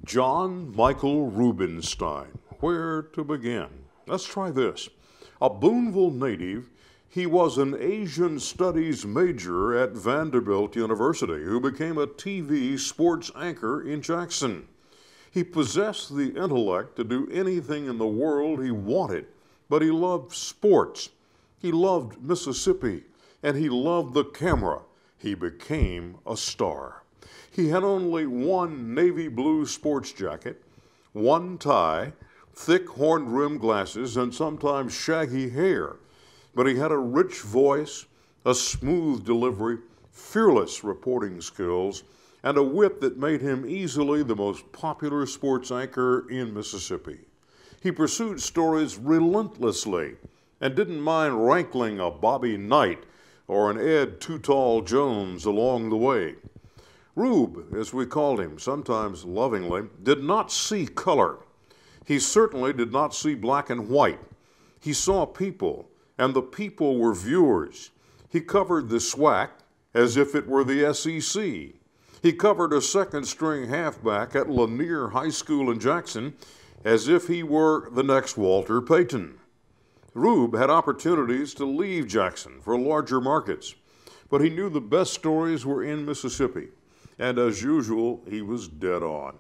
John Michael Rubenstein. Where to begin? Let's try this. A Boonville native, he was an Asian Studies major at Vanderbilt University who became a TV sports anchor in Jackson. He possessed the intellect to do anything in the world he wanted, but he loved sports. He loved Mississippi, and he loved the camera. He became a star. He had only one navy blue sports jacket, one tie, thick horn-rimmed glasses, and sometimes shaggy hair. But he had a rich voice, a smooth delivery, fearless reporting skills, and a wit that made him easily the most popular sports anchor in Mississippi. He pursued stories relentlessly and didn't mind rankling a Bobby Knight or an Ed Too Tall Jones along the way. Rube, as we called him, sometimes lovingly, did not see color. He certainly did not see black and white. He saw people, and the people were viewers. He covered the SWAC as if it were the SEC. He covered a second-string halfback at Lanier High School in Jackson as if he were the next Walter Payton. Rube had opportunities to leave Jackson for larger markets, but he knew the best stories were in Mississippi. And as usual, he was dead on.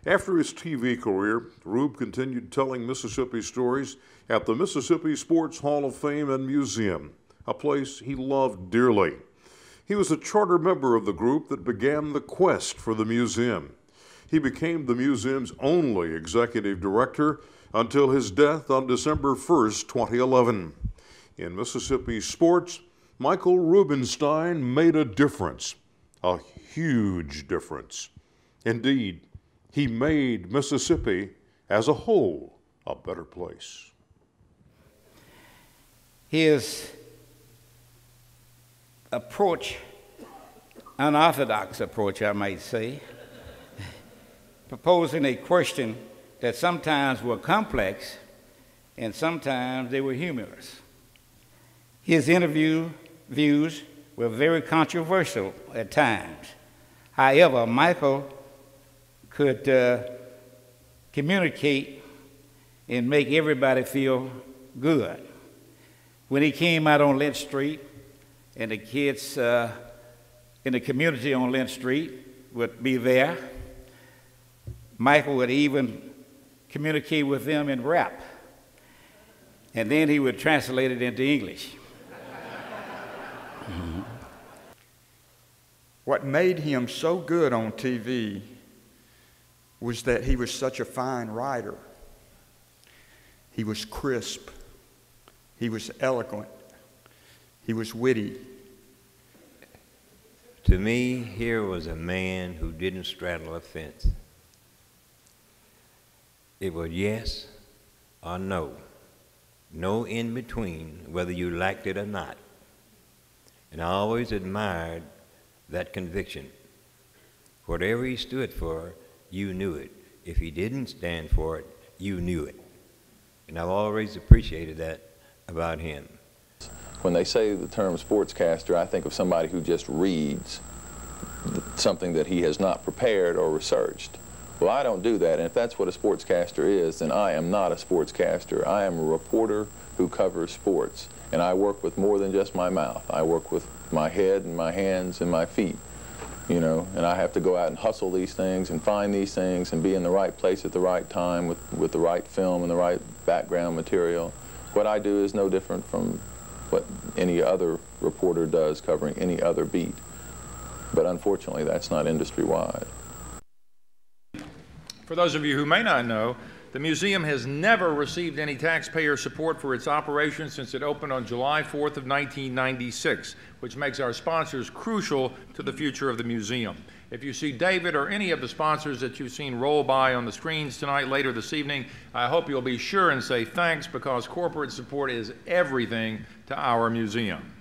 After his TV career, Rube continued telling Mississippi stories at the Mississippi Sports Hall of Fame and Museum, a place he loved dearly. He was a charter member of the group that began the quest for the museum. He became the museum's only executive director until his death on December 1st, 2011. In Mississippi sports, Michael Rubenstein made a difference. A huge difference. Indeed, he made Mississippi as a whole a better place. His approach, unorthodox approach, I might say, proposing a question that sometimes were complex and sometimes they were humorous. His views were very controversial at times. However, Michael could communicate and make everybody feel good. When he came out on Lynch Street, and the kids in the community on Lynch Street would be there, Michael would even communicate with them in rap, and then he would translate it into English. What made him so good on TV was that he was such a fine writer. He was crisp. He was eloquent. He was witty. To me, here was a man who didn't straddle a fence. It was yes or no. No in between, whether you liked it or not. And I always admired that conviction. Whatever he stood for, you knew it. If he didn't stand for it, you knew it. And I've always appreciated that about him. When they say the term sportscaster, I think of somebody who just reads something that he has not prepared or researched. Well, I don't do that, and if that's what a sportscaster is, then I am not a sportscaster. I am a reporter who covers sports, and I work with more than just my mouth. I work with my head and my hands and my feet, you know, and I have to go out and hustle these things and find these things and be in the right place at the right time with the right film and the right background material. What I do is no different from what any other reporter does covering any other beat. But unfortunately, that's not industry-wide. For those of you who may not know, the museum has never received any taxpayer support for its operation since it opened on July 4th of 1996, which makes our sponsors crucial to the future of the museum. If you see David or any of the sponsors that you've seen roll by on the screens tonight, later this evening, I hope you'll be sure and say thanks, because corporate support is everything to our museum.